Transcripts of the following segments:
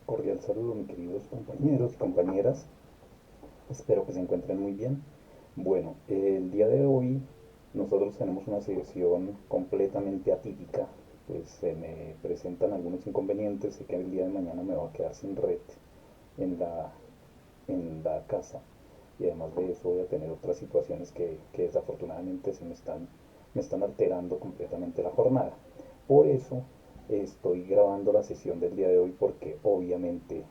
Cordial saludo, mis queridos compañeros y compañeras. Espero que se encuentren muy bien. Bueno, el día de hoy nosotros tenemos una sesión completamente atípica. Pues se me presentan algunos inconvenientes. Sé que el día de mañana me va a quedar sin red en la casa. Y además de eso voy a tener otras situaciones que desafortunadamente me están alterando completamente la jornada. Por eso estoy grabando la sesión del día de hoy porque obviamente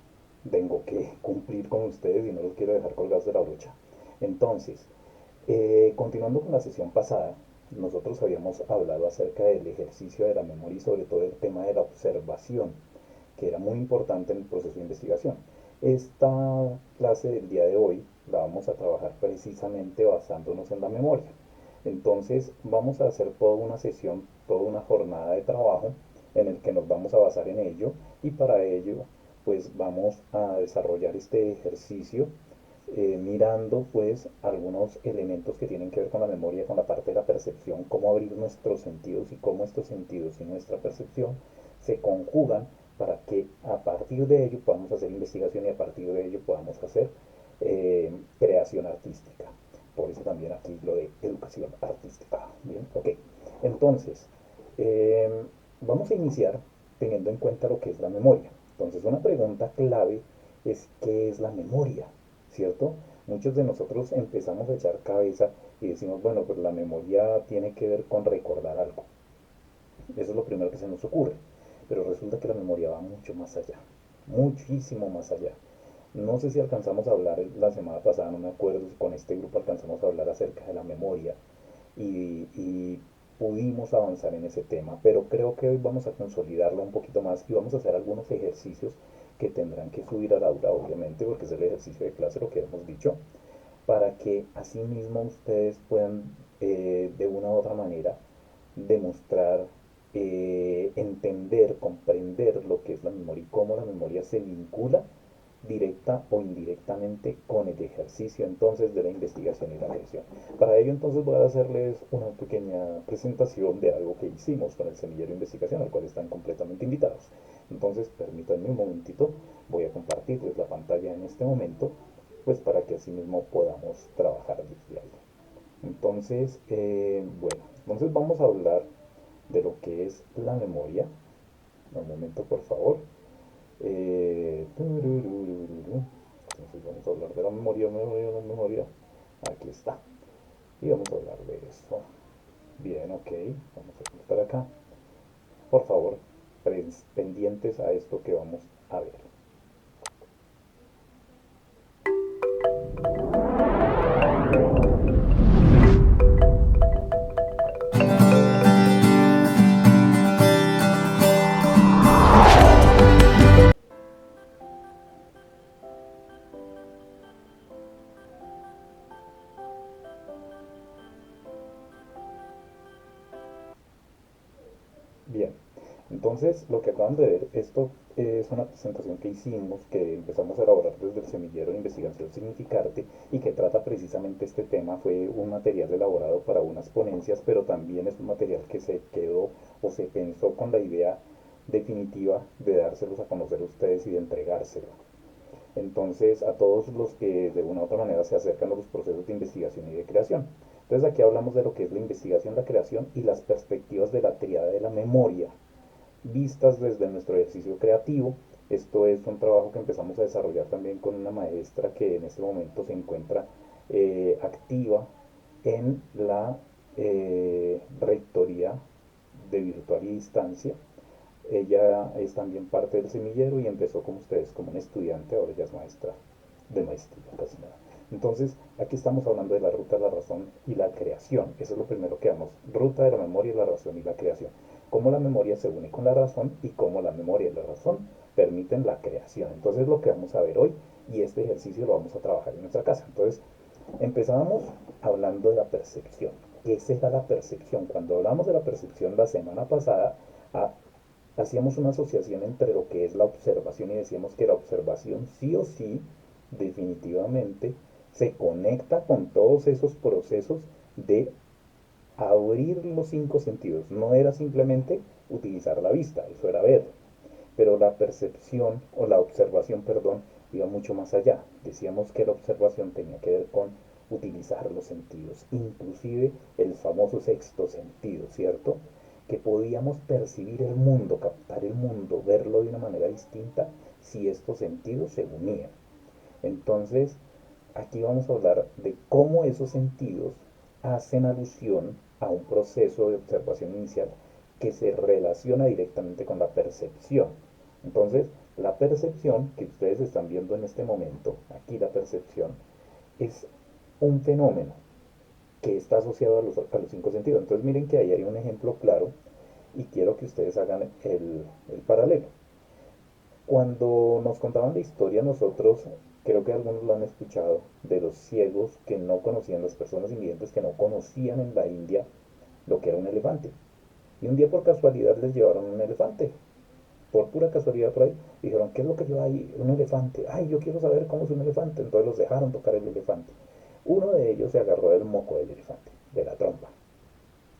tengo que cumplir con ustedes y no los quiero dejar colgados de la brocha. Entonces, continuando con la sesión pasada, nosotros habíamos hablado acerca del ejercicio de la memoria y sobre todo el tema de la observación, que era muy importante en el proceso de investigación. Esta clase del día de hoy la vamos a trabajar precisamente basándonos en la memoria. Entonces vamos a hacer toda una sesión, toda una jornada de trabajo en el que nos vamos a basar en ello y para ello pues vamos a desarrollar este ejercicio mirando pues algunos elementos que tienen que ver con la memoria, con la parte de la percepción, cómo abrir nuestros sentidos y cómo estos sentidos y nuestra percepción se conjugan para que a partir de ello podamos hacer investigación y a partir de ello podamos hacer creación artística. Por eso también aquí lo de educación artística. Bien, ok. Entonces, eh, vamos a iniciar teniendo en cuenta lo que es la memoria. Entonces, una pregunta clave es ¿qué es la memoria? ¿Cierto? Muchos de nosotros empezamos a echar cabeza y decimos, bueno, pues la memoria tiene que ver con recordar algo. Eso es lo primero que se nos ocurre. Pero resulta que la memoria va mucho más allá, muchísimo más allá. No sé si alcanzamos a hablar la semana pasada, no me acuerdo si con este grupo alcanzamos a hablar acerca de la memoria y pudimos avanzar en ese tema, pero creo que hoy vamos a consolidarlo un poquito más y vamos a hacer algunos ejercicios que tendrán que subir al aula, obviamente, porque es el ejercicio de clase lo que hemos dicho, para que asimismo ustedes puedan de una u otra manera demostrar, entender, comprender lo que es la memoria y cómo la memoria se vincula directa o indirectamente con el ejercicio entonces de la investigación y la creación. Para ello entonces voy a hacerles una pequeña presentación de algo que hicimos con el semillero de investigación, al cual están completamente invitados. Entonces permítanme un momentito, voy a compartirles la pantalla en este momento, pues para que así mismo podamos trabajar desde ahí. Entonces, bueno, entonces vamos a hablar de lo que es la memoria. Un momento, por favor. Entonces vamos a hablar de la memoria, memoria, la memoria. Aquí está. Y vamos a hablar de eso. Bien, ok. Vamos a cortar acá. Por favor, pendientes a esto que vamos a ver. Bien, entonces lo que acaban de ver, esto es una presentación que hicimos, que empezamos a elaborar desde el semillero de investigación Significarte y que trata precisamente este tema. Fue un material elaborado para unas ponencias, pero también es un material que se quedó o se pensó con la idea definitiva de dárselos a conocer a ustedes y de entregárselo. Entonces, a todos los que de una u otra manera se acercan a los procesos de investigación y de creación. Entonces, aquí hablamos de lo que es la investigación, la creación y las perspectivas de la tríada de la memoria, vistas desde nuestro ejercicio creativo. Esto es un trabajo que empezamos a desarrollar también con una maestra que en este momento se encuentra activa en la rectoría de virtual y distancia. Ella es también parte del semillero y empezó como ustedes, como un estudiante, ahora ya es maestra de maestría, casi nada. Entonces, aquí estamos hablando de la ruta de la razón y la creación. Eso es lo primero que vamos. Ruta de la memoria, la razón y la creación. Cómo la memoria se une con la razón y cómo la memoria y la razón permiten la creación. Entonces, es lo que vamos a ver hoy y este ejercicio lo vamos a trabajar en nuestra casa. Entonces, empezábamos hablando de la percepción. ¿Qué será la percepción? Cuando hablamos de la percepción la semana pasada, ah, hacíamos una asociación entre lo que es la observación y decíamos que la observación sí o sí, definitivamente, se conecta con todos esos procesos de abrir los cinco sentidos. No era simplemente utilizar la vista, eso era ver. pero la percepción o la observación, perdón, iba mucho más allá. Decíamos que la observación tenía que ver con utilizar los sentidos, inclusive el famoso sexto sentido, ¿cierto? Que podíamos percibir el mundo, captar el mundo, verlo de una manera distinta si estos sentidos se unían. Entonces, aquí vamos a hablar de cómo esos sentidos hacen alusión a un proceso de observación inicial que se relaciona directamente con la percepción. Entonces, la percepción que ustedes están viendo en este momento, aquí la percepción, es un fenómeno que está asociado a los cinco sentidos. Entonces, miren que ahí hay un ejemplo claro y quiero que ustedes hagan el paralelo. Cuando nos contaban la historia, nosotros, creo que algunos lo han escuchado, de los ciegos que no conocían, las personas invidentes que no conocían en la India lo que era un elefante. Y un día por casualidad les llevaron un elefante, por pura casualidad por ahí, dijeron, ¿qué es lo que lleva ahí? Un elefante. Ay, yo quiero saber cómo es un elefante. Entonces los dejaron tocar el elefante. Uno de ellos se agarró del moco del elefante, de la trompa.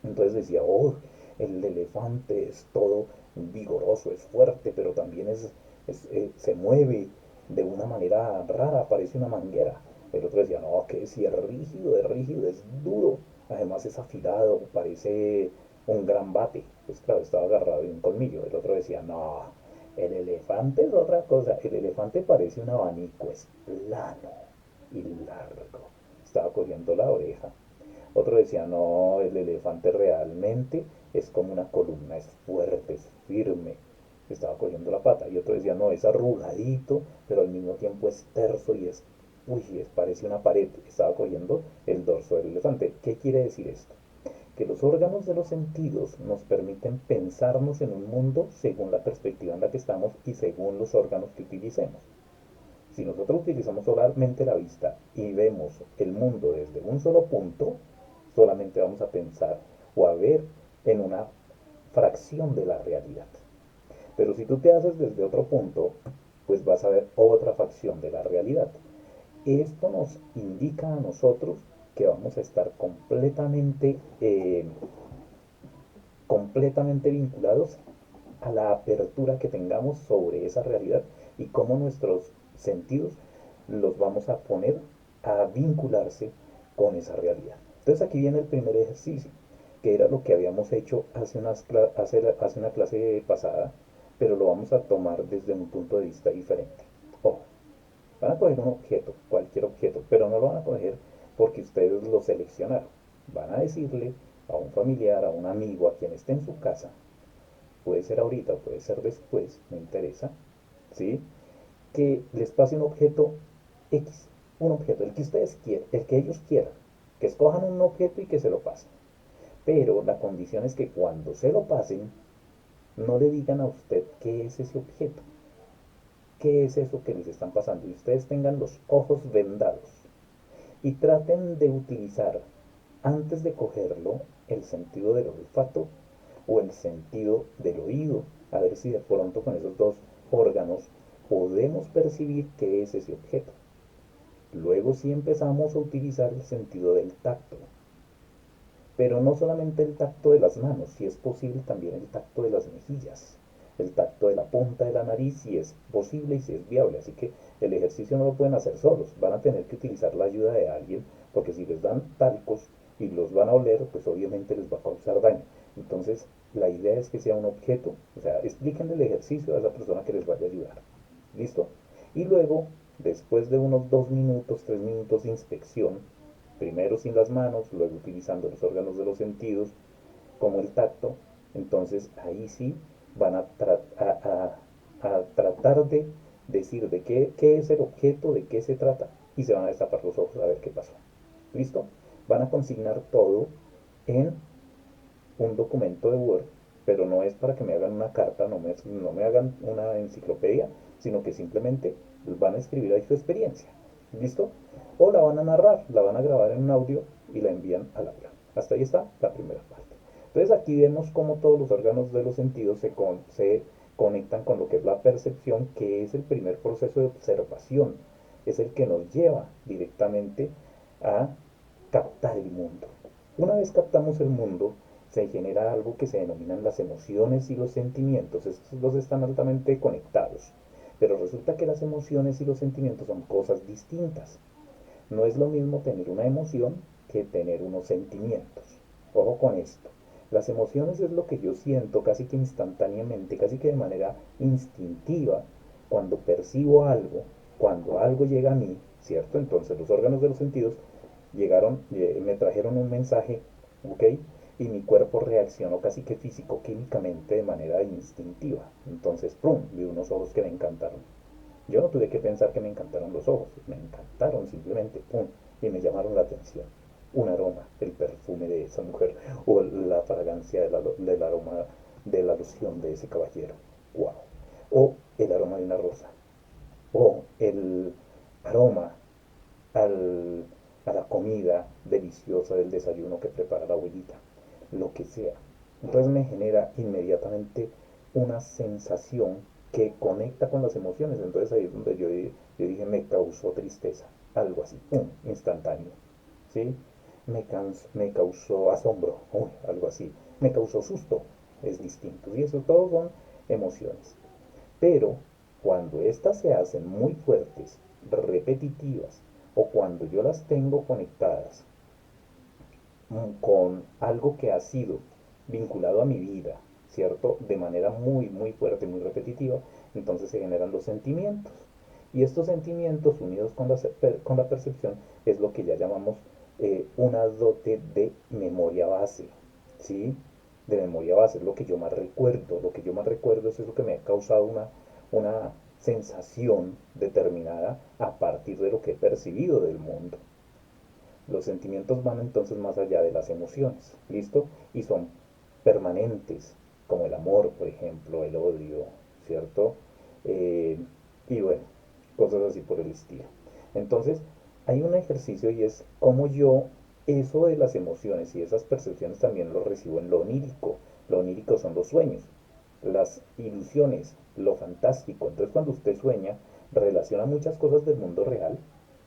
Entonces decía, oh, el elefante es todo vigoroso, es fuerte, pero también se mueve de una manera rara, parece una manguera. El otro decía, no, que si es rígido, es duro, además es afilado, parece un gran bate. Pues claro, estaba agarrado de un colmillo. El otro decía, no, el elefante es otra cosa, el elefante parece un abanico, es plano y largo. Estaba cogiendo la oreja. Otro decía, no, el elefante realmente es como una columna, es fuerte, es firme. Estaba cogiendo la pata. Y otro decía, no, es arrugadito, pero al mismo tiempo es terso y parece una pared. Estaba cogiendo el dorso del elefante. ¿Qué quiere decir esto? Que los órganos de los sentidos nos permiten pensarnos en un mundo según la perspectiva en la que estamos y según los órganos que utilicemos. Si nosotros utilizamos solamente la vista y vemos el mundo desde un solo punto, solamente vamos a pensar o a ver en una fracción de la realidad. Pero si tú te haces desde otro punto, pues vas a ver otra fracción de la realidad. Esto nos indica a nosotros que vamos a estar completamente vinculados a la apertura que tengamos sobre esa realidad y cómo nuestros sentidos los vamos a poner a vincularse con esa realidad. Entonces aquí viene el primer ejercicio, que era lo que habíamos hecho hace una clase pasada, pero lo vamos a tomar desde un punto de vista diferente. Ojo, van a coger un objeto, cualquier objeto, pero no lo van a coger porque ustedes lo seleccionaron. Van a decirle a un familiar, a un amigo, a quien esté en su casa, puede ser ahorita, puede ser después, no interesa, ¿sí? Que les pase un objeto X, un objeto, el que ustedes quieran, el que ellos quieran, que escojan un objeto y que se lo pasen. Pero la condición es que cuando se lo pasen, no le digan a usted qué es ese objeto, qué es eso que les están pasando, y ustedes tengan los ojos vendados y traten de utilizar antes de cogerlo el sentido del olfato o el sentido del oído, a ver si de pronto con esos dos órganos podemos percibir qué es ese objeto. Luego sí empezamos a utilizar el sentido del tacto, pero no solamente el tacto de las manos, si es posible también el tacto de las mejillas, el tacto de la punta de la nariz, si es posible y si es viable. Así que el ejercicio no lo pueden hacer solos, van a tener que utilizar la ayuda de alguien, porque si les dan talcos y los van a oler, pues obviamente les va a causar daño. Entonces, la idea es que sea un objeto, o sea, explíquenle el ejercicio a esa persona que les vaya a ayudar. ¿Listo? Y luego, después de unos 2 minutos, 3 minutos de inspección, primero sin las manos, luego utilizando los órganos de los sentidos, como el tacto, entonces ahí sí van a tratar de decir de qué es el objeto, de qué se trata, y se van a destapar los ojos a ver qué pasó. ¿Listo? Van a consignar todo en un documento de Word, pero no es para que me hagan una carta, no me hagan una enciclopedia, sino que simplemente van a escribir ahí su experiencia. ¿Listo? O la van a narrar, la van a grabar en un audio y la envían al aula. Hasta ahí está la primera parte. Entonces aquí vemos cómo todos los órganos de los sentidos se conectan con lo que es la percepción, que es el primer proceso de observación. Es el que nos lleva directamente a captar el mundo. Una vez captamos el mundo, se genera algo que se denominan las emociones y los sentimientos. Estos dos están altamente conectados. Pero resulta que las emociones y los sentimientos son cosas distintas. No es lo mismo tener una emoción que tener unos sentimientos. Ojo con esto. Las emociones es lo que yo siento casi que instantáneamente, casi que de manera instintiva, cuando percibo algo, cuando algo llega a mí, ¿cierto? Entonces los órganos de los sentidos llegaron, me trajeron un mensaje, ¿ok? Y mi cuerpo reaccionó casi que físico-químicamente de manera instintiva. Entonces, ¡pum!, vi unos ojos que me encantaron. Yo no tuve que pensar que me encantaron los ojos, me encantaron simplemente, ¡pum!, y me llamaron la atención. Un aroma, el perfume de esa mujer, o la fragancia del aroma de la loción de ese caballero, wow. O el aroma de una rosa, o el aroma al, a la comida deliciosa del desayuno que prepara la abuelita, lo que sea. Entonces me genera inmediatamente una sensación que conecta con las emociones. Entonces ahí es donde yo dije, me causó tristeza, algo así, ¡pum!, instantáneo. ¿Sí? Me causó asombro, uy, algo así. Me causó susto, es distinto. Y eso todos son emociones. Pero cuando éstas se hacen muy fuertes, repetitivas, o cuando yo las tengo conectadas con algo que ha sido vinculado a mi vida, ¿cierto? De manera muy, muy fuerte, muy repetitiva, entonces se generan los sentimientos. Y estos sentimientos unidos con la percepción es lo que ya llamamos una dote de memoria base, ¿sí? De memoria base, es lo que yo más recuerdo. Lo que yo más recuerdo es eso que me ha causado una sensación determinada a partir de lo que he percibido del mundo. Los sentimientos van entonces más allá de las emociones, ¿listo? Y son permanentes, como el amor, por ejemplo, el odio, ¿cierto? Eh, y bueno, cosas así por el estilo. Entonces, hay un ejercicio y es cómo yo eso de las emociones y esas percepciones también lo recibo en lo onírico. Lo onírico son los sueños, las ilusiones, lo fantástico. Entonces, cuando usted sueña, relaciona muchas cosas del mundo real,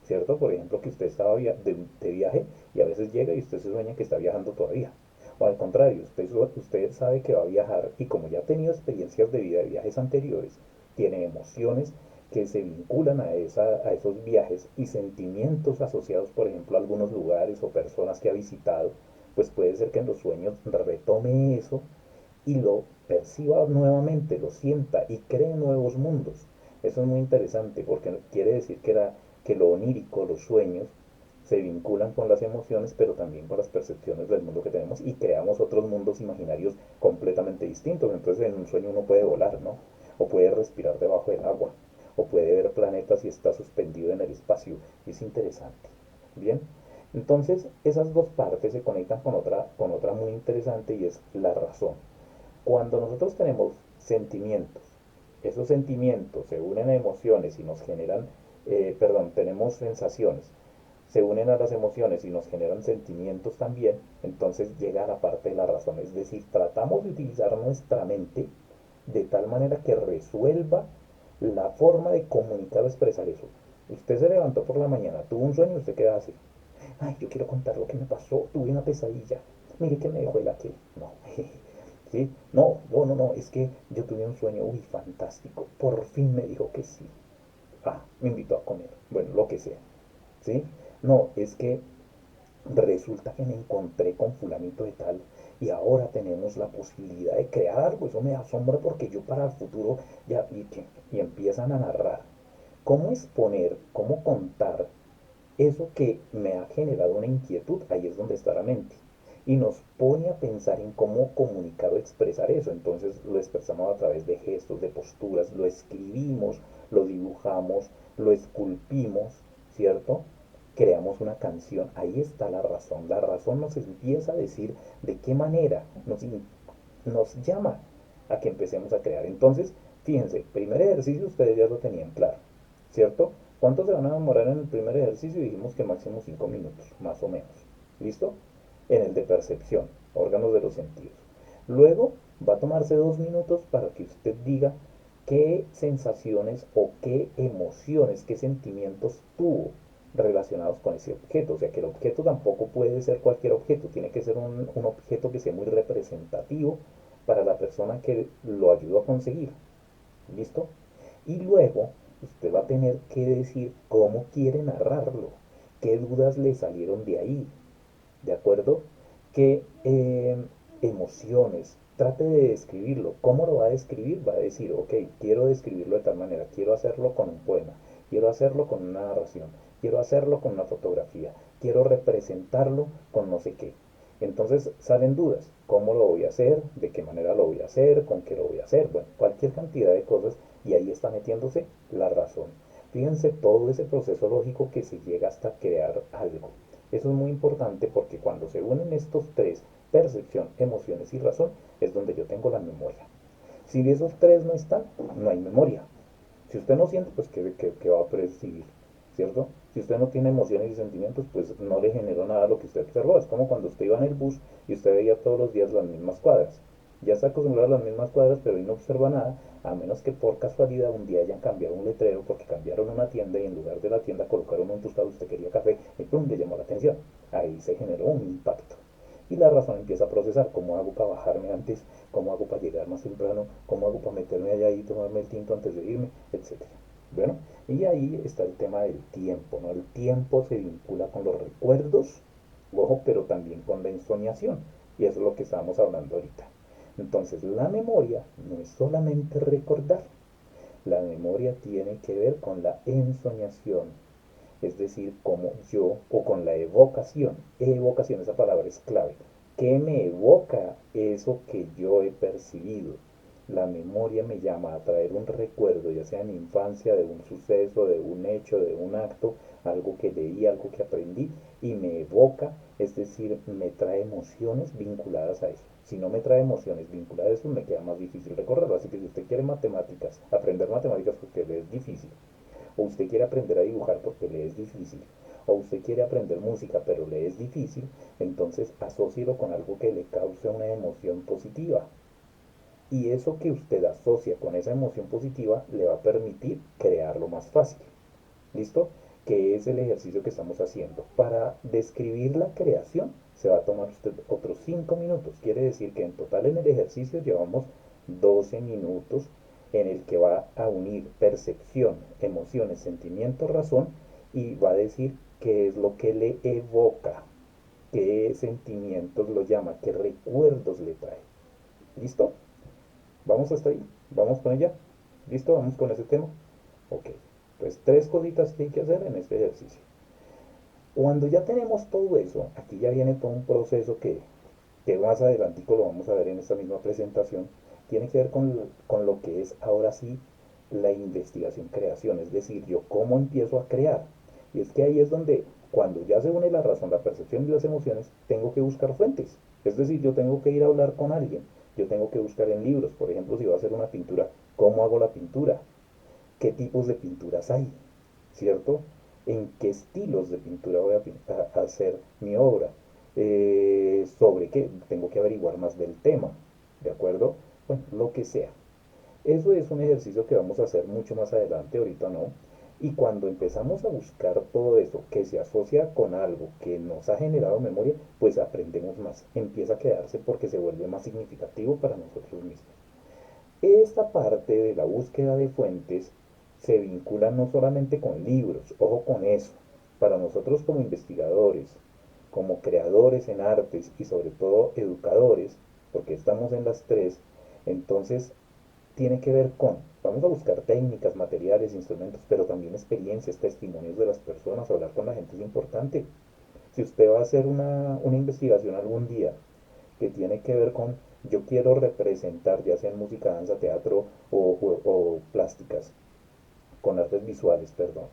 ¿cierto? Por ejemplo, que usted estaba de viaje y a veces llega y usted se sueña que está viajando todavía. O al contrario, usted sabe que va a viajar y como ya ha tenido experiencias de vida de viajes anteriores, tiene emociones que se vinculan a esos viajes y sentimientos asociados, por ejemplo, a algunos lugares o personas que ha visitado, pues puede ser que en los sueños retome eso y lo perciba nuevamente, lo sienta y cree nuevos mundos. Eso es muy interesante porque quiere decir que lo onírico, los sueños, se vinculan con las emociones, pero también con las percepciones del mundo que tenemos y creamos otros mundos imaginarios completamente distintos. Entonces en un sueño uno puede volar, ¿no? O puede respirar debajo del agua, o puede ver planetas y está suspendido en el espacio. Es interesante. Bien, entonces esas dos partes se conectan con otra muy interesante y es la razón. Cuando nosotros tenemos sentimientos, esos sentimientos se unen a emociones y nos generan, perdón, tenemos sensaciones, se unen a las emociones y nos generan sentimientos también, entonces llega a la parte de la razón, es decir, tratamos de utilizar nuestra mente de tal manera que resuelva la forma de comunicar o expresar eso. Usted se levantó por la mañana, tuvo un sueño, usted queda así. Ay, yo quiero contar lo que me pasó, tuve una pesadilla. Mire que me dejó el aquel. No, ¿sí? No, no, no, no, es que yo tuve un sueño, uy, fantástico. Por fin me dijo que sí. Ah, me invitó a comer. Bueno, lo que sea, ¿sí? No, es que resulta que me encontré con fulanito de tal y ahora tenemos la posibilidad de crear algo. Eso me asombra porque yo para el futuro ya, y empiezan a narrar. ¿Cómo exponer, cómo contar eso que me ha generado una inquietud? Ahí es donde está la mente. Y nos pone a pensar en cómo comunicar o expresar eso. Entonces lo expresamos a través de gestos, de posturas, lo escribimos, lo dibujamos, lo esculpimos, ¿cierto? Creamos una canción. Ahí está la razón. La razón nos empieza a decir de qué manera nos llama a que empecemos a crear. Entonces, fíjense, primer ejercicio ustedes ya lo tenían claro, ¿cierto? ¿Cuánto se van a demorar en el primer ejercicio? Dijimos que máximo 5 minutos, más o menos. ¿Listo? En el de percepción, órganos de los sentidos. Luego va a tomarse 2 minutos para que usted diga qué sensaciones o qué emociones, qué sentimientos tuvo relacionados con ese objeto. O sea que el objeto tampoco puede ser cualquier objeto, tiene que ser un objeto que sea muy representativo para la persona que lo ayudó a conseguir. ¿Listo? Y luego usted va a tener que decir cómo quiere narrarlo, qué dudas le salieron de ahí, ¿de acuerdo? ¿Qué emociones? Trate de describirlo. ¿Cómo lo va a describir? Va a decir, ok, quiero describirlo de tal manera, quiero hacerlo con un poema, quiero hacerlo con una narración, quiero hacerlo con una fotografía, quiero representarlo con no sé qué. Entonces salen dudas, ¿cómo lo voy a hacer? ¿De qué manera lo voy a hacer? ¿Con qué lo voy a hacer? Bueno, cualquier cantidad de cosas y ahí está metiéndose la razón. Fíjense todo ese proceso lógico que se llega hasta crear algo. Eso es muy importante porque cuando se unen estos tres, percepción, emociones y razón, es donde yo tengo la memoria. Si esos tres no están, no hay memoria. Si usted no siente, pues ¿qué va a percibir? ¿Cierto? Si usted no tiene emociones y sentimientos, pues no le generó nada a lo que usted observó. Es como cuando usted iba en el bus y usted veía todos los días las mismas cuadras. Ya está acostumbrado a las mismas cuadras, pero ahí no observa nada, a menos que por casualidad un día hayan cambiado un letrero porque cambiaron una tienda y en lugar de la tienda colocaron un tostado, usted quería café y pum, le llamó la atención. Ahí se generó un impacto. Y la razón empieza a procesar cómo hago para bajarme antes, cómo hago para llegar más temprano, cómo hago para meterme allá y tomarme el tinto antes de irme, etcétera. Bueno, y ahí está el tema del tiempo, ¿no? El tiempo se vincula con los recuerdos, ojo, pero también con la ensoñación, y eso es lo que estábamos hablando ahorita. Entonces, la memoria no es solamente recordar, la memoria tiene que ver con la ensoñación, es decir, como yo, o con la evocación. Evocación, esa palabra es clave. ¿Qué me evoca eso que yo he percibido? La memoria me llama a traer un recuerdo, ya sea en mi infancia, de un suceso, de un hecho, de un acto, algo que leí, algo que aprendí, y me evoca, es decir, me trae emociones vinculadas a eso. Si no me trae emociones vinculadas a eso, me queda más difícil recorrerlo. Así que si usted quiere matemáticas, aprender matemáticas porque es difícil, o usted quiere aprender a dibujar porque le es difícil, o usted quiere aprender música pero le es difícil, entonces asócielo con algo que le cause una emoción positiva. Y eso que usted asocia con esa emoción positiva le va a permitir crearlo más fácil. ¿Listo? Que es el ejercicio que estamos haciendo. Para describir la creación se va a tomar usted otros 5 minutos. Quiere decir que en total en el ejercicio llevamos 12 minutos en el que va a unir percepción, emociones, sentimiento, razón y va a decir qué es lo que le evoca, qué sentimientos lo llama, qué recuerdos le trae. ¿Listo? ¿Vamos hasta ahí? ¿Vamos con ella? ¿Listo? ¿Vamos con ese tema? Ok. Entonces, tres cositas que hay que hacer en este ejercicio. Cuando ya tenemos todo eso, aquí ya viene todo un proceso que más adelantico lo vamos a ver en esta misma presentación, tiene que ver con lo que es ahora sí la investigación-creación, es decir, yo cómo empiezo a crear. Y es que ahí es donde, cuando ya se une la razón, la percepción y las emociones, tengo que buscar fuentes. Es decir, yo tengo que ir a hablar con alguien, yo tengo que buscar en libros, por ejemplo, si va a hacer una pintura, ¿cómo hago la pintura? ¿Qué tipos de pinturas hay? ¿Cierto? ¿En qué estilos de pintura voy a hacer mi obra? ¿Sobre qué? Tengo que averiguar más del tema, ¿de acuerdo? Bueno, lo que sea. Eso es un ejercicio que vamos a hacer mucho más adelante, ahorita no. Y cuando empezamos a buscar todo eso que se asocia con algo que nos ha generado memoria, pues aprendemos más. Empieza a quedarse porque se vuelve más significativo para nosotros mismos. Esta parte de la búsqueda de fuentes se vincula no solamente con libros, ojo con eso, para nosotros como investigadores, como creadores en artes y sobre todo educadores, porque estamos en las tres, entonces tiene que ver con, vamos a buscar técnicas, materiales, instrumentos, pero también experiencias, testimonios de las personas, hablar con la gente es importante. Si usted va a hacer una investigación algún día que tiene que ver con yo quiero representar, ya sea en música, danza, teatro o plásticas, con artes visuales, perdón,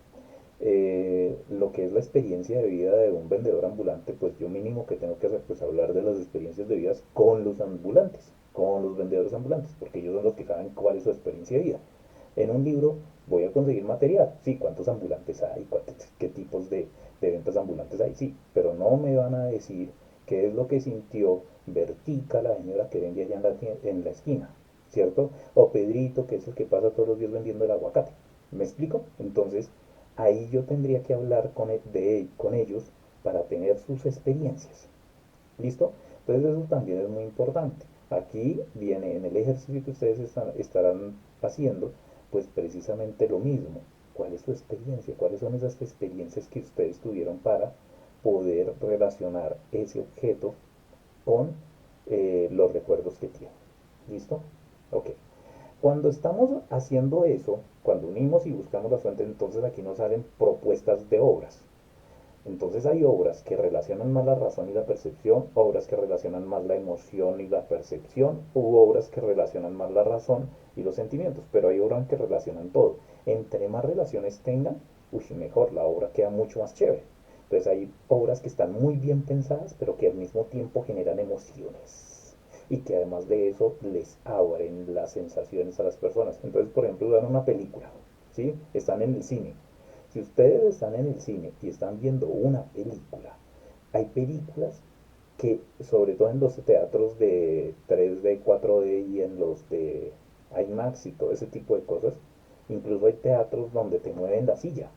lo que es la experiencia de vida de un vendedor ambulante, pues yo mínimo que tengo que hacer, pues hablar de las experiencias de vida con los ambulantes, con los vendedores ambulantes, porque ellos son los que saben cuál es su experiencia de vida. En un libro voy a conseguir material, sí, cuántos ambulantes hay, qué tipos de ventas ambulantes hay, sí, pero no me van a decir qué es lo que sintió Bertica, la señora que vende allá en la esquina, ¿cierto? O Pedrito, que es el que pasa todos los días vendiendo el aguacate. ¿Me explico? Entonces, Ahí yo tendría que hablar con ellos para tener sus experiencias. ¿Listo? Entonces eso también es muy importante. Aquí viene en el ejercicio que ustedes estarán haciendo, pues precisamente lo mismo. ¿Cuál es su experiencia? ¿Cuáles son esas experiencias que ustedes tuvieron para poder relacionar ese objeto con los recuerdos que tienen? ¿Listo? Ok. Cuando estamos haciendo eso, cuando unimos y buscamos las fuentes, entonces aquí nos salen propuestas de obras. Entonces hay obras que relacionan más la razón y la percepción, obras que relacionan más la emoción y la percepción, u obras que relacionan más la razón y los sentimientos, pero hay obras que relacionan todo. Entre más relaciones tengan, mejor, la obra queda mucho más chévere. Entonces hay obras que están muy bien pensadas, pero que al mismo tiempo generan emociones y que además de eso les abren las sensaciones a las personas. Entonces, por ejemplo, dan una película, ¿sí? Están en el cine. Si ustedes están en el cine y están viendo una película, hay películas que, sobre todo en los teatros de 3D, 4D y en los de IMAX y todo ese tipo de cosas, incluso hay teatros donde te mueven la silla,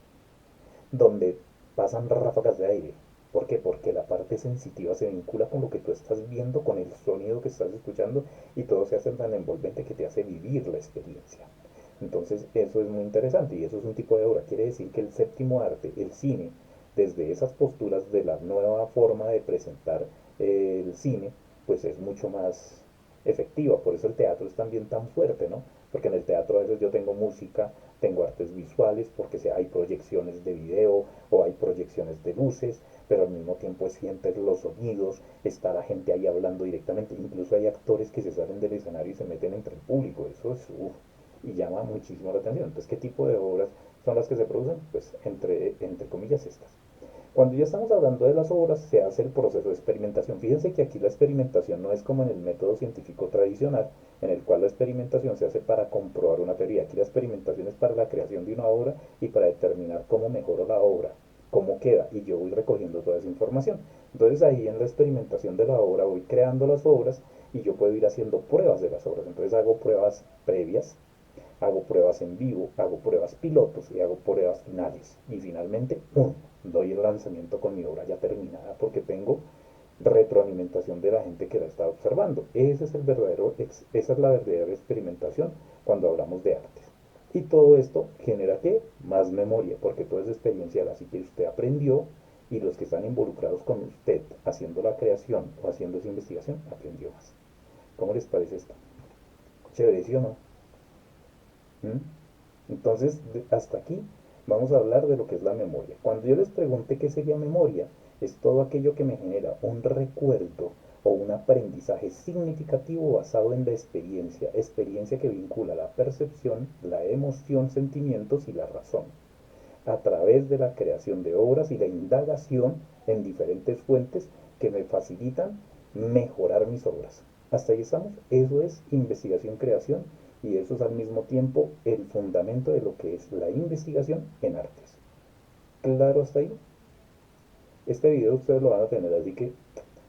donde pasan ráfagas de aire. ¿Por qué? Porque la parte sensitiva se vincula con lo que tú estás viendo, con el sonido que estás escuchando y todo se hace tan envolvente que te hace vivir la experiencia. Entonces eso es muy interesante y eso es un tipo de obra. Quiere decir que el séptimo arte, el cine, desde esas posturas de la nueva forma de presentar el cine, pues es mucho más efectiva. Por eso el teatro es también tan fuerte, ¿no? Porque en el teatro a veces yo tengo música, tengo artes visuales, porque hay proyecciones de video o hay proyecciones de luces, pero al mismo tiempo sientes los sonidos, está la gente ahí hablando directamente, incluso hay actores que se salen del escenario y se meten entre el público, eso es, y llama muchísimo la atención. Entonces, ¿qué tipo de obras son las que se producen? Pues entre comillas estas. Cuando ya estamos hablando de las obras, se hace el proceso de experimentación. Fíjense que aquí la experimentación no es como en el método científico tradicional, en el cual la experimentación se hace para comprobar una teoría. Aquí la experimentación es para la creación de una obra y para determinar cómo mejoro la obra, cómo queda, y yo voy recogiendo toda esa información. Entonces ahí en la experimentación de la obra voy creando las obras y yo puedo ir haciendo pruebas de las obras. Entonces hago pruebas previas, hago pruebas en vivo, hago pruebas pilotos y hago pruebas finales. Y finalmente, ¡pum!, doy el lanzamiento con mi obra ya terminada porque tengo retroalimentación de la gente que la está observando. Esa es la verdadera experimentación cuando hablamos de artes. Y todo esto genera ¿qué? Más memoria, porque toda esa experiencia así que usted aprendió y los que están involucrados con usted haciendo la creación o haciendo esa investigación aprendió más. ¿Cómo les parece esto? ¿Chévere, sí o no? ¿Mm? Entonces, hasta aquí vamos a hablar de lo que es la memoria. Cuando yo les pregunté qué sería memoria, es todo aquello que me genera un recuerdo o un aprendizaje significativo basado en la experiencia, experiencia que vincula la percepción, la emoción, sentimientos y la razón, a través de la creación de obras y la indagación en diferentes fuentes que me facilitan mejorar mis obras. Hasta ahí estamos. Eso es investigación-creación y eso es al mismo tiempo el fundamento de lo que es la investigación en artes. Claro, hasta ahí. Este video ustedes lo van a tener, así que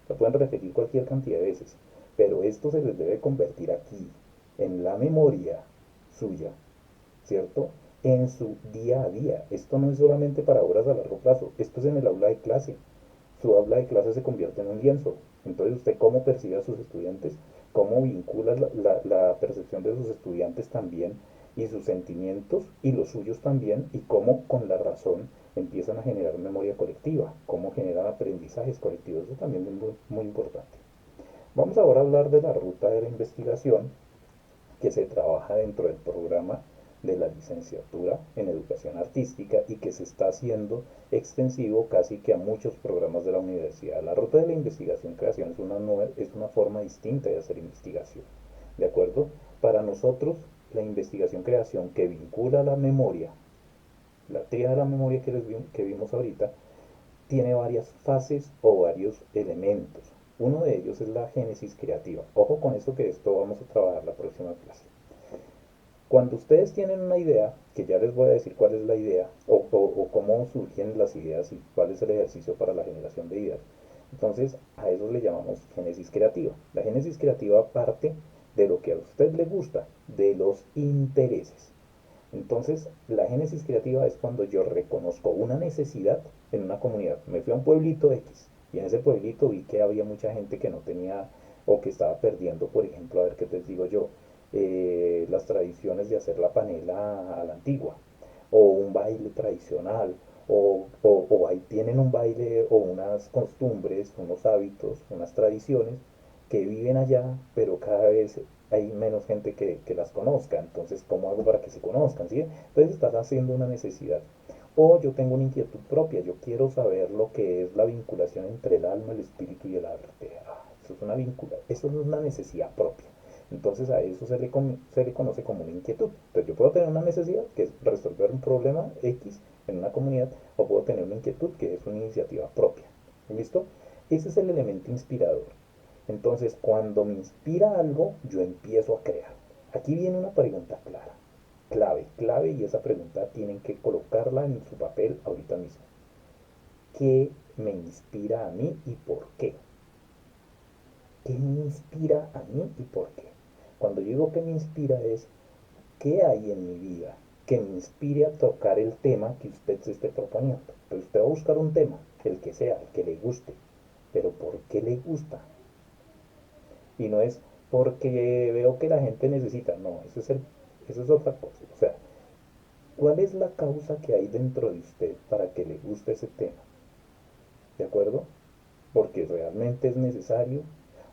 lo pueden repetir cualquier cantidad de veces, pero esto se les debe convertir aquí, en la memoria suya, ¿cierto? En su día a día. Esto no es solamente para obras a largo plazo, esto es en el aula de clase. Su aula de clase se convierte en un lienzo. Entonces, usted cómo percibe a sus estudiantes, cómo vincula la percepción de sus estudiantes también y sus sentimientos y los suyos también, y cómo con la razón empiezan a generar memoria colectiva, cómo generan aprendizajes colectivos. Eso también es muy, muy importante. Vamos ahora a hablar de la ruta de la investigación que se trabaja dentro del programa de la licenciatura en educación artística y que se está haciendo extensivo casi que a muchos programas de la universidad. La ruta de la investigación-creación es una forma distinta de hacer investigación. ¿De acuerdo? Para nosotros, la investigación-creación que vincula la memoria, la tríada de la memoria que vimos ahorita, tiene varias fases o varios elementos. Uno de ellos es la génesis creativa. Ojo con esto, que esto vamos a trabajar la próxima clase. Cuando ustedes tienen una idea, que ya les voy a decir cuál es la idea, o cómo surgen las ideas y cuál es el ejercicio para la generación de ideas, entonces a eso le llamamos génesis creativa. La génesis creativa parte de lo que a usted le gusta, de los intereses. Entonces, la génesis creativa es cuando yo reconozco una necesidad en una comunidad. Me fui a un pueblito X y en ese pueblito vi que había mucha gente que no tenía o que estaba perdiendo, por ejemplo, a ver qué te digo yo, las tradiciones de hacer la panela a la antigua o un baile tradicional o ahí tienen un baile o unas costumbres, unos hábitos, unas tradiciones que viven allá, pero cada vez hay menos gente que las conozca. Entonces, ¿cómo hago para que se conozcan? ¿Sí? Entonces, estás haciendo una necesidad. O yo tengo una inquietud propia, yo quiero saber lo que es la vinculación entre el alma, el espíritu y el arte. Eso es una eso es una necesidad propia. Entonces a eso se le conoce como una inquietud. Entonces yo puedo tener una necesidad, que es resolver un problema X en una comunidad, o puedo tener una inquietud, que es una iniciativa propia. ¿Listo? Ese es el elemento inspirador. Entonces, cuando me inspira algo, yo empiezo a crear. Aquí viene una pregunta clara, clave, y esa pregunta tienen que colocarla en su papel ahorita mismo. ¿Qué me inspira a mí y por qué? ¿Qué me inspira a mí y por qué? Cuando yo digo que me inspira es qué hay en mi vida que me inspire a tocar el tema que usted se esté proponiendo. Pues usted va a buscar un tema, el que sea, el que le guste, pero ¿por qué le gusta? Y no es porque veo que la gente necesita, no, eso es otra cosa. O sea, ¿cuál es la causa que hay dentro de usted para que le guste ese tema? ¿De acuerdo? Porque realmente es necesario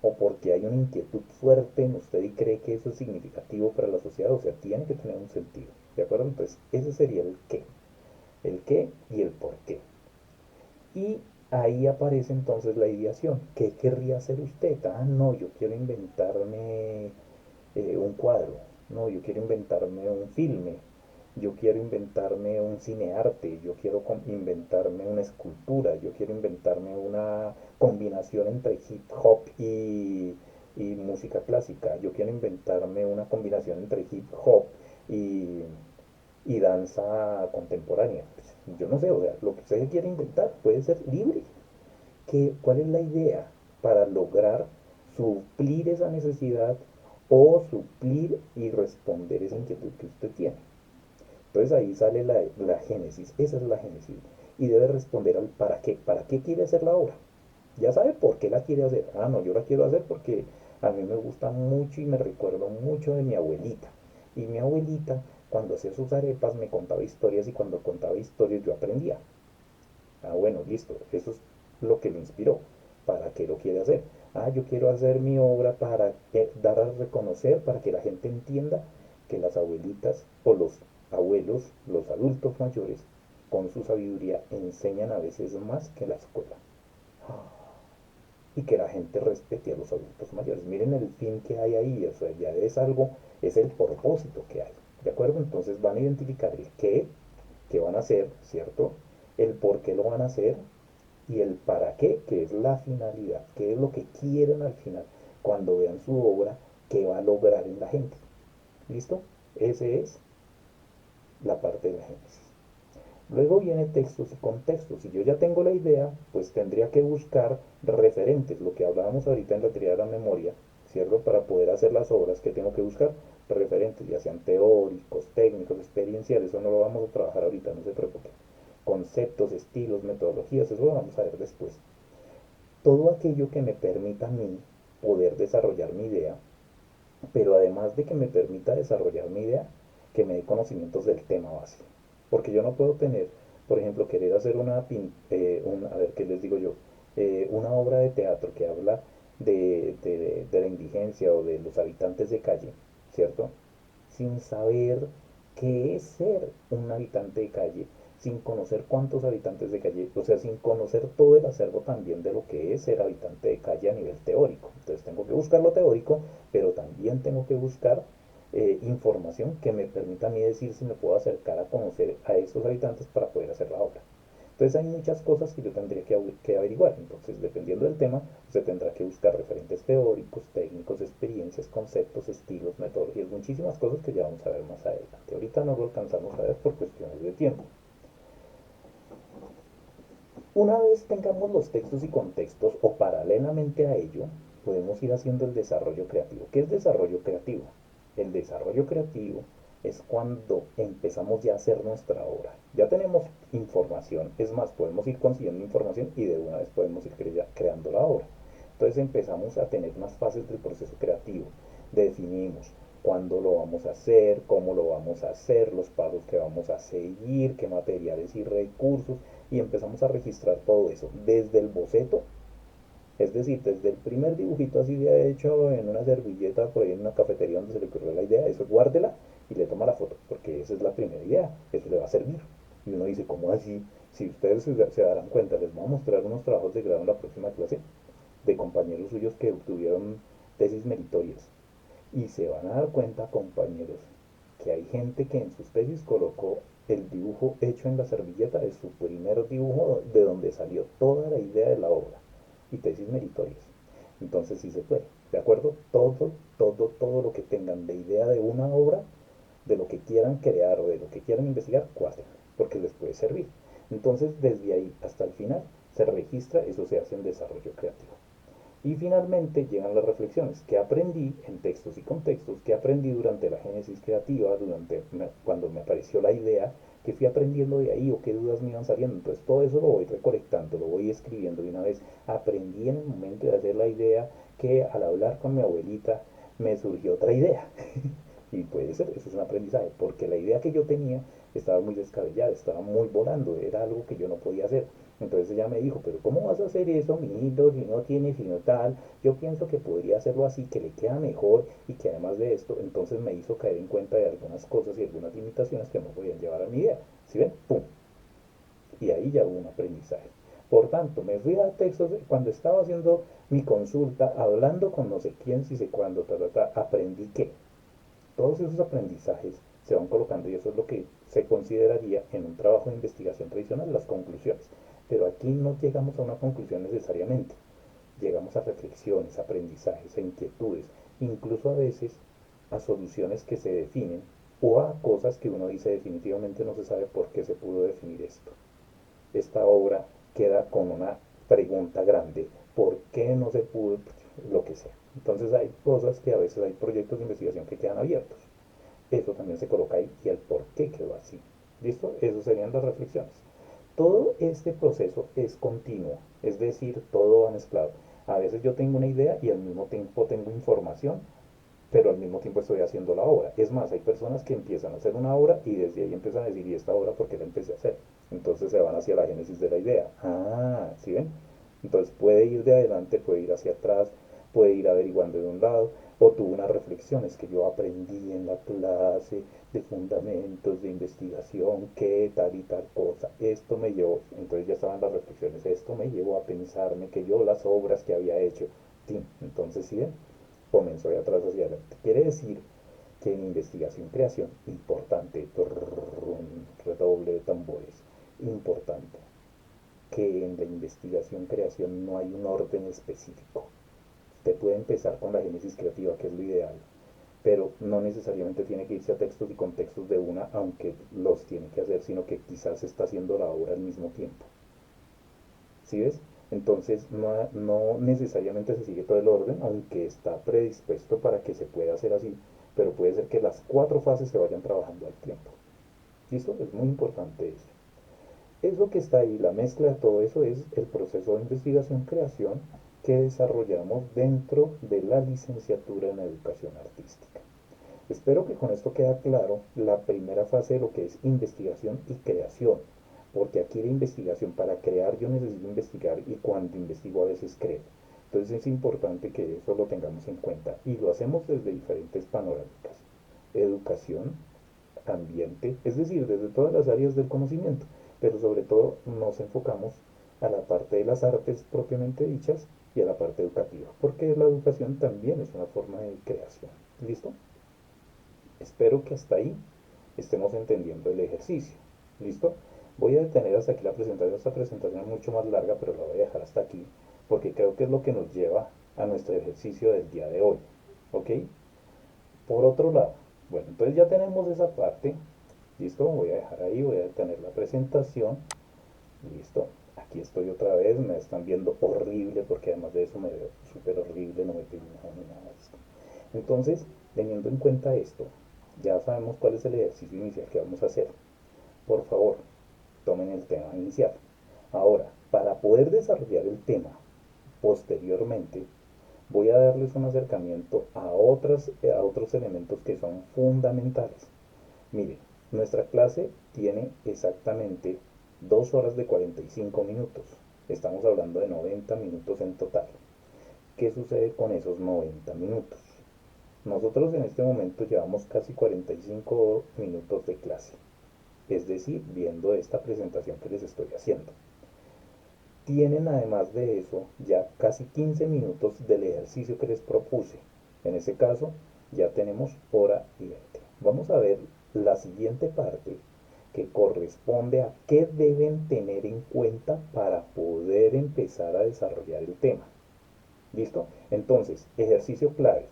o porque hay una inquietud fuerte en usted y cree que eso es significativo para la sociedad, o sea, tiene que tener un sentido. ¿De acuerdo? Entonces, ese sería el qué y el por qué. Y ahí aparece entonces la ideación. ¿Qué querría hacer usted? Ah, no, yo quiero inventarme un cuadro, no, yo quiero inventarme un filme, yo quiero inventarme un cinearte, yo quiero inventarme una escultura, yo quiero inventarme una combinación entre hip hop y música clásica, yo quiero inventarme una combinación entre hip hop y, y danza contemporánea. Pues, yo no sé, o sea, lo que usted quiere inventar puede ser libre. ¿Cuál es la idea para lograr suplir esa necesidad o suplir y responder esa inquietud que usted tiene? Entonces ahí sale la génesis, esa es la génesis. Y debe responder al para qué quiere hacer la obra. Ya sabe por qué la quiere hacer. Ah, no, yo la quiero hacer porque a mí me gusta mucho y me recuerdo mucho de mi abuelita. Y mi abuelita, cuando hacía sus arepas, me contaba historias y cuando contaba historias yo aprendía. Ah, bueno, listo. Eso es lo que lo inspiró. ¿Para qué lo quiere hacer? Ah, yo quiero hacer mi obra para dar a reconocer, para que la gente entienda que las abuelitas o los abuelos, los adultos mayores, con su sabiduría enseñan a veces más que la escuela. Y que la gente respete a los adultos mayores. Miren el fin que hay ahí, o sea, ya es algo, es el propósito que hay. ¿De acuerdo? Entonces van a identificar el qué van a hacer, ¿cierto? El por qué lo van a hacer y el para qué, que es la finalidad, qué es lo que quieren al final, cuando vean su obra, qué va a lograr en la gente. ¿Listo? Ese es la parte de la génesis. Luego viene textos y contextos. Si yo ya tengo la idea, pues tendría que buscar referentes, lo que hablábamos ahorita en la teoría de la memoria, ¿cierto? Para poder hacer las obras que tengo que buscar referentes, ya sean teóricos, técnicos, experienciales, eso no lo vamos a trabajar ahorita, no se preocupe. Conceptos, estilos, metodologías, eso lo vamos a ver después. Todo aquello que me permita a mí poder desarrollar mi idea, pero además de que me permita desarrollar mi idea, que me dé conocimientos del tema base. Porque yo no puedo tener, por ejemplo, querer hacer a ver, ¿qué les digo yo? Una obra de teatro que habla de la indigencia o de los habitantes de calle, ¿cierto? Sin saber qué es ser un habitante de calle, sin conocer cuántos habitantes de calle, o sea, sin conocer todo el acervo también de lo que es ser habitante de calle a nivel teórico. Entonces tengo que buscar lo teórico, pero también tengo que buscar información que me permita a mí decir si me puedo acercar a conocer a esos habitantes para poder hacer la obra. Entonces hay muchas cosas que yo tendría que averiguar. Entonces, dependiendo del tema, se tendrá que buscar referentes teóricos, técnicos, experiencias, conceptos, estilos, metodologías, muchísimas cosas que ya vamos a ver más adelante. Ahorita no lo alcanzamos a ver por cuestiones de tiempo. Una vez tengamos los textos y contextos, o paralelamente a ello, podemos ir haciendo el desarrollo creativo. ¿Qué es desarrollo creativo? El desarrollo creativo es cuando empezamos ya a hacer nuestra obra. Ya tenemos información, es más, podemos ir consiguiendo información y de una vez podemos ir creando la obra. Entonces empezamos a tener unas fases del proceso creativo. Definimos cuándo lo vamos a hacer, cómo lo vamos a hacer, los pasos que vamos a seguir, qué materiales y recursos, y empezamos a registrar todo eso desde el boceto. Es decir, desde el primer dibujito así de hecho en una servilleta por ahí en una cafetería donde se le ocurrió la idea, eso guárdela y le toma la foto, porque esa es la primera idea, eso le va a servir. Y uno dice, ¿cómo así? Si ustedes se darán cuenta, les voy a mostrar unos trabajos de grado en la próxima clase de compañeros suyos que obtuvieron tesis meritorias. Y se van a dar cuenta, compañeros, que hay gente que en sus tesis colocó el dibujo hecho en la servilleta de su primer dibujo de donde salió toda la idea de la obra y tesis meritorias. Entonces sí se puede, ¿de acuerdo? Todo lo que tengan de idea de una obra, de lo que quieran crear o de lo que quieran investigar, guárdenlo, porque les puede servir. Entonces desde ahí hasta el final se registra, eso se hace en desarrollo creativo. Y finalmente llegan las reflexiones. ¿Qué aprendí en textos y contextos? ¿Qué aprendí durante la génesis creativa? Cuando me apareció la idea, ¿qué fui aprendiendo de ahí o qué dudas me iban saliendo? Entonces todo eso lo voy recolectando, lo voy escribiendo de una vez. Aprendí en el momento de hacer la idea que al hablar con mi abuelita me surgió otra idea. Y puede ser, eso es un aprendizaje, porque la idea que yo tenía estaba muy descabellada, estaba muy volando, era algo que yo no podía hacer. Entonces ella me dijo, pero ¿cómo vas a hacer eso, mijito, si no tienes, si no tal? Yo pienso que podría hacerlo así, que le queda mejor y que además de esto, entonces me hizo caer en cuenta de algunas cosas y algunas limitaciones que no podían llevar a mi idea. ¿Sí ven? ¡Pum! Y ahí ya hubo un aprendizaje. Por tanto, me fui a textos cuando estaba haciendo mi consulta, hablando con no sé quién, si sé cuándo, aprendí que todos esos aprendizajes se van colocando y eso es lo que se consideraría en un trabajo de investigación tradicional las conclusiones. Pero aquí no llegamos a una conclusión necesariamente, llegamos a reflexiones, aprendizajes, a inquietudes, incluso a veces a soluciones que se definen o a cosas que uno dice definitivamente no se sabe por qué se pudo definir esto. Esta obra queda con una pregunta grande, ¿por qué no se pudo? Lo que sea. Entonces hay cosas que a veces hay proyectos de investigación que quedan abiertos. Eso también se coloca ahí y el por qué quedó así. ¿Listo? Esas serían las reflexiones. Todo este proceso es continuo, es decir, todo va mezclado. A veces yo tengo una idea y al mismo tiempo tengo información, pero al mismo tiempo estoy haciendo la obra. Es más, hay personas que empiezan a hacer una obra y desde ahí empiezan a decir, ¿y esta obra por qué la empecé a hacer? Entonces se van hacia la génesis de la idea. Ah, ¿sí ven? Entonces puede ir de adelante, puede ir hacia atrás, puede ir averiguando de un lado, o tuvo unas reflexiones que yo aprendí en la clase de fundamentos de investigación, que tal y tal cosa. Esto me llevó, entonces ya estaban las reflexiones, esto me llevó a pensarme que yo las obras que había hecho, entonces, ¿sí ven? Comenzó de atrás hacia adelante. Quiere decir que en investigación-creación, importante, redoble de tambores, importante, que en la investigación-creación no hay un orden específico. Usted puede empezar con la génesis creativa, que es lo ideal, pero no necesariamente tiene que irse a textos y contextos de una, aunque los tiene que hacer, sino que quizás está haciendo la obra al mismo tiempo. ¿Sí ves? Entonces no necesariamente se sigue todo el orden, aunque está predispuesto para que se pueda hacer así, pero puede ser que las cuatro fases se vayan trabajando al tiempo. ¿Listo? Es muy importante eso. Eso que está ahí, la mezcla de todo eso es el proceso de investigación-creación que desarrollamos dentro de la licenciatura en educación artística. Espero que con esto quede claro la primera fase de lo que es investigación y creación, porque aquí de investigación para crear yo necesito investigar y cuando investigo a veces creo. Entonces es importante que eso lo tengamos en cuenta y lo hacemos desde diferentes panorámicas. Educación, ambiente, es decir, desde todas las áreas del conocimiento, pero sobre todo nos enfocamos a la parte de las artes propiamente dichas y a la parte educativa, porque la educación también es una forma de creación. ¿Listo? Espero que hasta ahí estemos entendiendo el ejercicio. ¿Listo? Voy a detener hasta aquí la presentación. Esta presentación es mucho más larga, pero la voy a dejar hasta aquí porque creo que es lo que nos lleva a nuestro ejercicio del día de hoy. ¿Ok? Por otro lado, bueno, entonces ya tenemos esa parte. ¿Listo? Voy a dejar ahí, voy a detener la presentación. ¿Listo? Aquí estoy otra vez, me están viendo horrible porque además de eso me veo súper horrible, no me he peinado ni nada de esto. Entonces, teniendo en cuenta esto, Ya sabemos cuál es el ejercicio inicial que vamos a hacer. Por favor, tomen el tema inicial. Ahora, para poder desarrollar el tema posteriormente, voy a darles un acercamiento a otros elementos que son fundamentales. Mire, nuestra clase tiene exactamente 2 horas de 45 minutos. Estamos hablando de 90 minutos en total. ¿Qué sucede con esos 90 minutos? Nosotros en este momento llevamos casi 45 minutos de clase, es decir, viendo esta presentación que les estoy haciendo. Tienen además de eso ya casi 15 minutos del ejercicio que les propuse. En ese caso ya tenemos hora y 20. Vamos a ver la siguiente parte que corresponde a qué deben tener en cuenta para poder empezar a desarrollar el tema. ¿Listo? Entonces, ejercicio clave.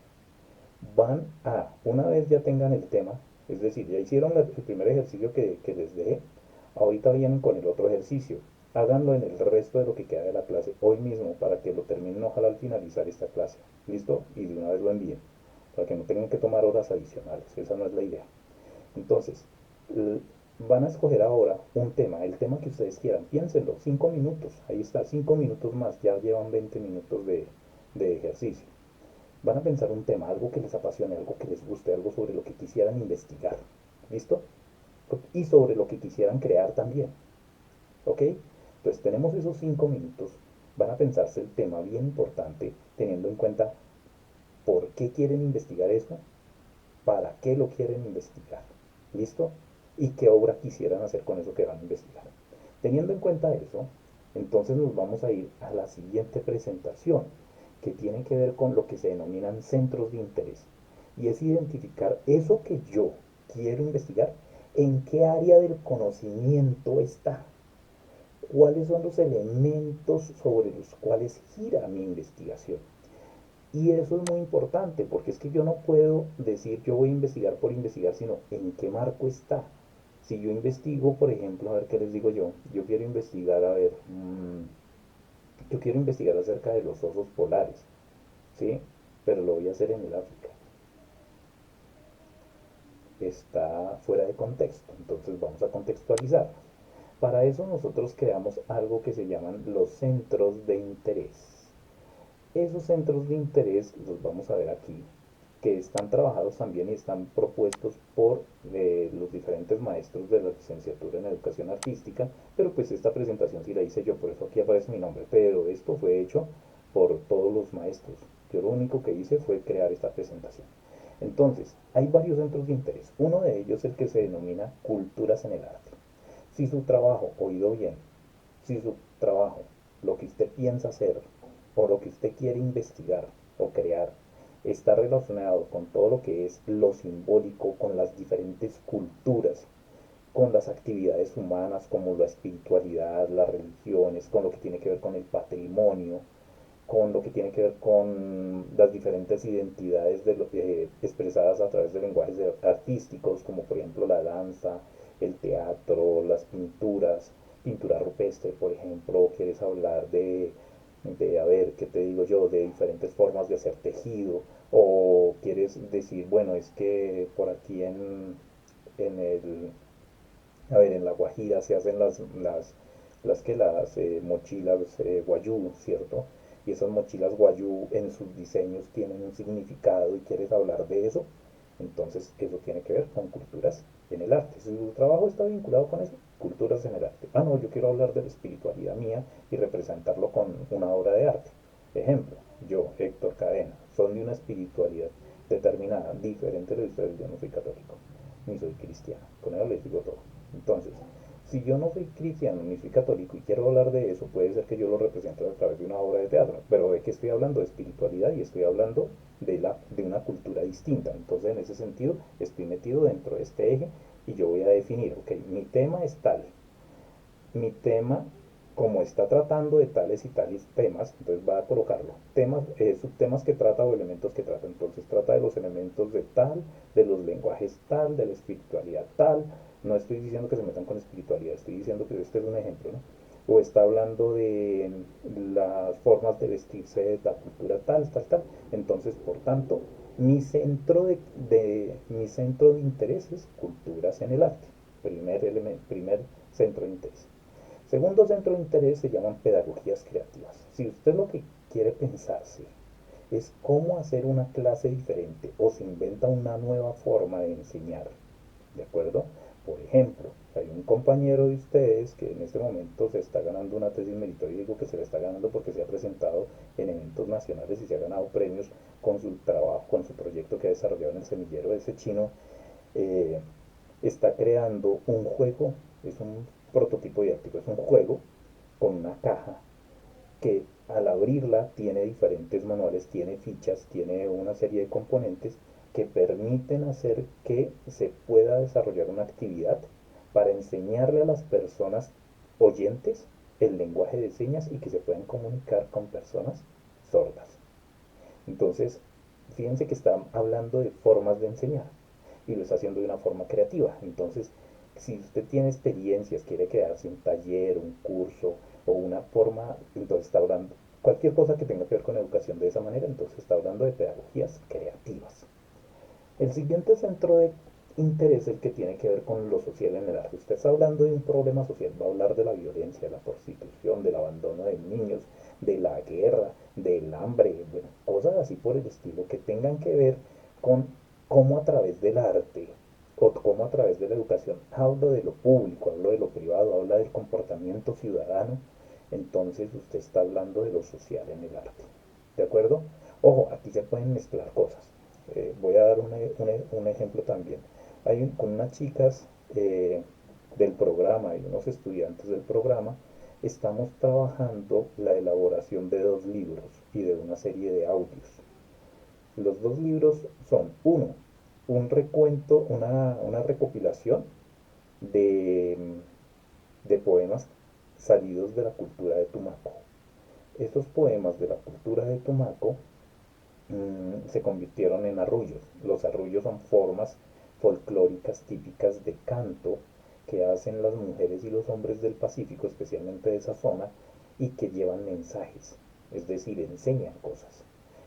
Una vez ya tengan el tema, es decir, ya hicieron el primer ejercicio que les dejé, ahorita vienen con el otro ejercicio. Háganlo en el resto de lo que queda de la clase hoy mismo para que lo terminen ojalá al finalizar esta clase. ¿Listo? Y de una vez lo envíen, para que no tengan que tomar horas adicionales. Esa no es la idea. Entonces, van a escoger ahora un tema, el tema que ustedes quieran. Piénsenlo, 5 minutos. Ahí está, 5 minutos más. Ya llevan 20 minutos de ejercicio. Van a pensar un tema, algo que les apasione, algo que les guste, algo sobre lo que quisieran investigar. ¿Listo? Y sobre lo que quisieran crear también. ¿Ok? Entonces tenemos esos 5 minutos. Van a pensarse el tema bien importante, teniendo en cuenta por qué quieren investigar eso, para qué lo quieren investigar. ¿Listo? Y qué obra quisieran hacer con eso que van a investigar. Teniendo en cuenta eso, entonces nos vamos a ir a la siguiente presentación, que tiene que ver con lo que se denominan centros de interés. Y es identificar eso que yo quiero investigar, en qué área del conocimiento está, cuáles son los elementos sobre los cuales gira mi investigación. Y eso es muy importante, porque es que yo no puedo decir yo voy a investigar por investigar, sino en qué marco está. Si yo investigo, por ejemplo, a ver qué les digo yo quiero investigar, a ver, yo quiero investigar acerca de los osos polares, ¿sí? Pero lo voy a hacer en el África. Está fuera de contexto, entonces vamos a contextualizar. Para eso nosotros creamos algo que se llaman los centros de interés. Esos centros de interés los vamos a ver aquí, que están trabajados también y están propuestos por los diferentes maestros de la licenciatura en educación artística, pero pues esta presentación sí la hice yo, por eso aquí aparece mi nombre, pero esto fue hecho por todos los maestros. Yo lo único que hice fue crear esta presentación. Entonces, hay varios centros de interés. Uno de ellos es el que se denomina culturas en el arte. Si su trabajo, oído bien, si su trabajo, lo que usted piensa hacer o lo que usted quiere investigar o crear, está relacionado con todo lo que es lo simbólico, con las diferentes culturas, con las actividades humanas como la espiritualidad, las religiones, con lo que tiene que ver con el patrimonio, con lo que tiene que ver con las diferentes identidades expresadas a través de lenguajes artísticos, como por ejemplo la danza, el teatro, las pinturas, pintura rupestre, por ejemplo, quieres hablar a ver, ¿qué te digo yo?, de diferentes formas de hacer tejido, o quieres decir, bueno, es que por aquí en el, a ver, en La Guajira se hacen las mochilas guayú, ¿cierto? Y esas mochilas guayú en sus diseños tienen un significado y quieres hablar de eso, entonces eso tiene que ver con culturas en el arte. Si su trabajo está vinculado con eso, culturas en el arte. Ah, no, yo quiero hablar de la espiritualidad mía y representarlo con una obra de arte. Ejemplo, yo, Héctor Cadena, son de una espiritualidad determinada, diferente de ustedes. Yo no soy católico, ni soy cristiano. Con eso les digo todo. Entonces, si yo no soy cristiano ni soy católico y quiero hablar de eso, puede ser que yo lo represente a través de una obra de teatro. Pero ¿de qué estoy hablando? De espiritualidad y estoy hablando de una cultura distinta. Entonces, en ese sentido, estoy metido dentro de este eje y yo voy a definir, ok, mi tema es tal. Mi tema, como está tratando de tales y tales temas, entonces va a colocarlo. Temas, subtemas que trata o elementos que trata. Entonces trata de los elementos de tal, de los lenguajes tal, de la espiritualidad tal. No estoy diciendo que se metan con espiritualidad, estoy diciendo que este es un ejemplo, ¿no? O está hablando de las formas de vestirse de la cultura tal, tal, tal. Entonces, por tanto, Mi centro de interés es culturas en el arte. Primer centro de interés. Segundo centro de interés se llaman pedagogías creativas. Si usted lo que quiere pensarse es cómo hacer una clase diferente o se inventa una nueva forma de enseñar, ¿de acuerdo? Por ejemplo, hay un compañero de ustedes que en este momento se está ganando una tesis meritoria, y digo que se la está ganando porque se ha presentado en eventos nacionales y se ha ganado premios con su trabajo, con su proyecto que ha desarrollado en el semillero de ese chino. eh, Está creando un juego, es un prototipo didáctico, es un juego con una caja que al abrirla tiene diferentes manuales, tiene fichas, tiene una serie de componentes que permiten hacer que se pueda desarrollar una actividad para enseñarle a las personas oyentes el lenguaje de señas y que se puedan comunicar con personas sordas. Entonces, fíjense que está hablando de formas de enseñar y lo está haciendo de una forma creativa. Entonces, si usted tiene experiencias, quiere crearse un taller, un curso o una forma, entonces está hablando cualquier cosa que tenga que ver con educación de esa manera, entonces está hablando de pedagogías creativas. El siguiente centro de interés es el que tiene que ver con lo social en el arte. Usted está hablando de un problema social, va a hablar de la violencia, de la prostitución, del abandono de niños, de la guerra, del hambre, bueno, cosas así por el estilo que tengan que ver con cómo a través del arte o cómo a través de la educación hablo de lo público, hablo de lo privado, habla del comportamiento ciudadano, entonces usted está hablando de lo social en el arte. ¿De acuerdo? Ojo, aquí se pueden mezclar cosas. Voy a dar un ejemplo también. Con unas chicas del programa y unos estudiantes del programa, estamos trabajando la elaboración de dos libros y de una serie de audios. Los dos libros son, uno, un recuento, una recopilación de, de poemas salidos de la cultura de Tumaco. Esos poemas de la cultura de Tumaco se convirtieron en arrullos. Los arrullos son formas folclóricas típicas de canto que hacen las mujeres y los hombres del Pacífico, especialmente de esa zona, y que llevan mensajes, es decir, enseñan cosas.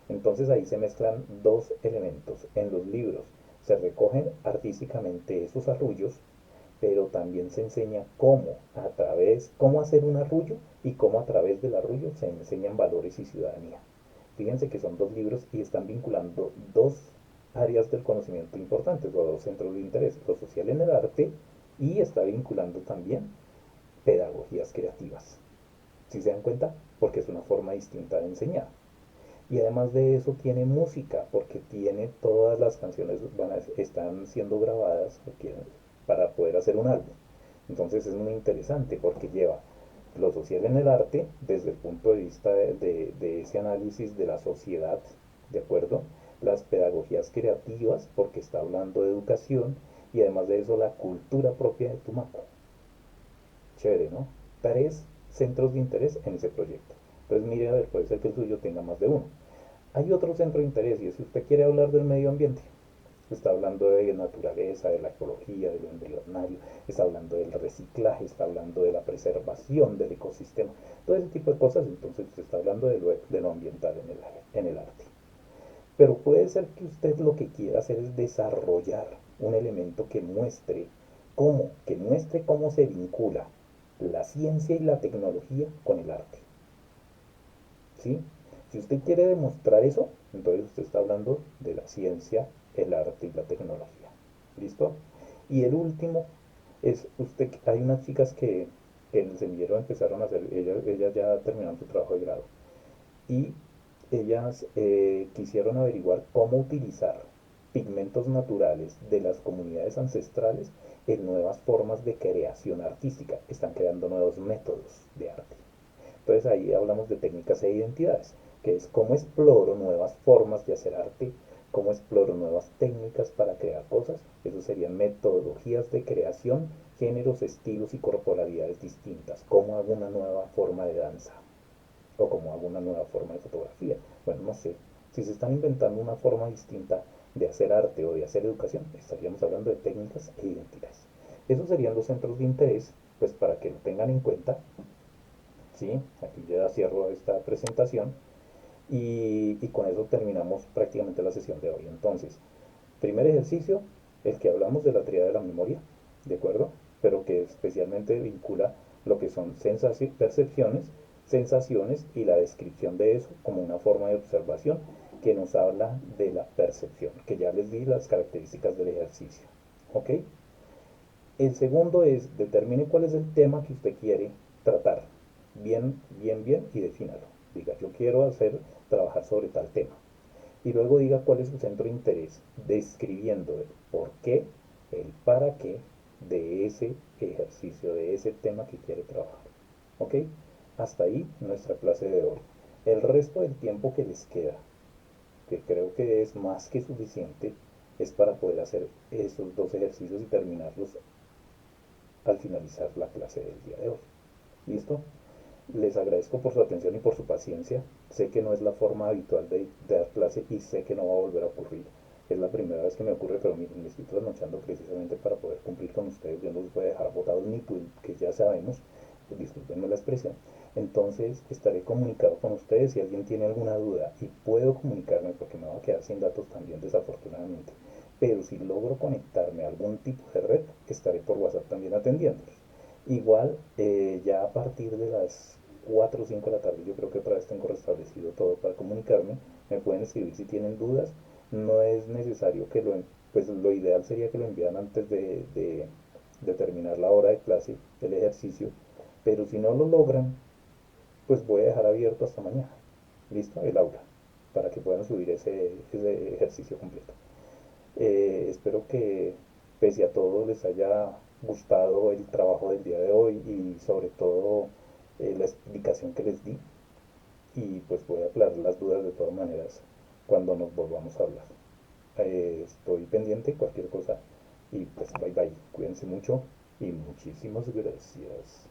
Entonces ahí se mezclan dos elementos. En los libros se recogen artísticamente esos arrullos, pero también se enseña cómo hacer un arrullo y cómo a través del arrullo se enseñan valores y ciudadanía. Fíjense que son dos libros y están vinculando dos áreas del conocimiento importantes o dos centros de interés, lo social en el arte y está vinculando también pedagogías creativas. ¿Si se dan cuenta? Porque es una forma distinta de enseñar. Y además de eso tiene música, porque tiene todas las canciones están siendo grabadas para poder hacer un álbum. Entonces es muy interesante porque lleva lo social en el arte desde el punto de vista de ese análisis de la sociedad, ¿de acuerdo? Las pedagogías creativas, porque está hablando de educación, y además de eso la cultura propia de Tumaco. Chévere, ¿no? Tres centros de interés en ese proyecto. Entonces mire, a ver, puede ser que el suyo tenga más de uno. Hay otro centro de interés y es si usted quiere hablar del medio ambiente. Está hablando de naturaleza, de la ecología, de lo embrionario, está hablando del reciclaje, está hablando de la preservación del ecosistema, todo ese tipo de cosas. Entonces usted está hablando de lo ambiental en el arte. Pero puede ser que usted lo que quiera hacer es desarrollar un elemento que muestre cómo se vincula la ciencia y la tecnología con el arte. ¿Sí? Si usted quiere demostrar eso, entonces usted está hablando de la ciencia, el arte y la tecnología. ¿Listo? Y el último es hay unas chicas que en el semillero empezaron a hacer, ellas ya terminaron su trabajo de grado y ellas quisieron averiguar cómo utilizar pigmentos naturales de las comunidades ancestrales en nuevas formas de creación artística. Están creando nuevos métodos de arte. Entonces ahí hablamos de técnicas e identidades, que es cómo exploro nuevas formas de hacer arte, cómo exploro nuevas técnicas para crear cosas. Eso serían metodologías de creación, géneros, estilos y corporalidades distintas. Cómo hago una nueva forma de danza o cómo hago una nueva forma de fotografía. Bueno, no sé. Si se están inventando una forma distinta de hacer arte o de hacer educación, estaríamos hablando de técnicas e identidades. Esos serían los centros de interés, pues para que lo tengan en cuenta. ¿Sí? Aquí ya cierro esta presentación. y con eso terminamos prácticamente la sesión de hoy. Entonces, primer ejercicio, el que hablamos de la tríada de la memoria, ¿de acuerdo? Pero que especialmente vincula lo que son percepciones, sensaciones y la descripción de eso como una forma de observación que nos habla de la percepción, que ya les di las características del ejercicio. ¿Ok? El segundo es determine cuál es el tema que usted quiere tratar. Bien, bien, bien y defínalo. Diga, yo quiero trabajar sobre tal tema. Y luego diga cuál es su centro de interés, describiendo el por qué, el para qué de ese ejercicio, de ese tema que quiere trabajar. ¿Ok? Hasta ahí nuestra clase de hoy. El resto del tiempo que les queda, que creo que es más que suficiente, es para poder hacer esos dos ejercicios y terminarlos al finalizar la clase del día de hoy. ¿Listo? Les agradezco por su atención y por su paciencia. Sé que no es la forma habitual de dar clase y sé que no va a volver a ocurrir. Es la primera vez que me ocurre, pero miren, me estoy trasnochando precisamente para poder cumplir con ustedes. Yo no los voy a dejar botados ni que ya sabemos, pues discúlpenme la expresión. Entonces estaré comunicado con ustedes si alguien tiene alguna duda y puedo comunicarme porque me va a quedar sin datos también desafortunadamente. Pero si logro conectarme a algún tipo de red, estaré por WhatsApp también atendiéndolos. Igual, ya a partir de las 4 o 5 de la tarde, yo creo que otra vez tengo restablecido todo para comunicarme. Me pueden escribir si tienen dudas. No es necesario pues lo ideal sería que lo enviaran antes de terminar la hora de clase, el ejercicio. Pero si no lo logran, pues voy a dejar abierto hasta mañana. ¿Listo? El aula, para que puedan subir ese ejercicio completo. Espero que pese a todo les haya gustado el trabajo del día de hoy y sobre todo la explicación que les di y pues voy a aclarar las dudas de todas maneras cuando nos volvamos a hablar. Estoy pendiente cualquier cosa y pues bye bye, cuídense mucho y muchísimas gracias.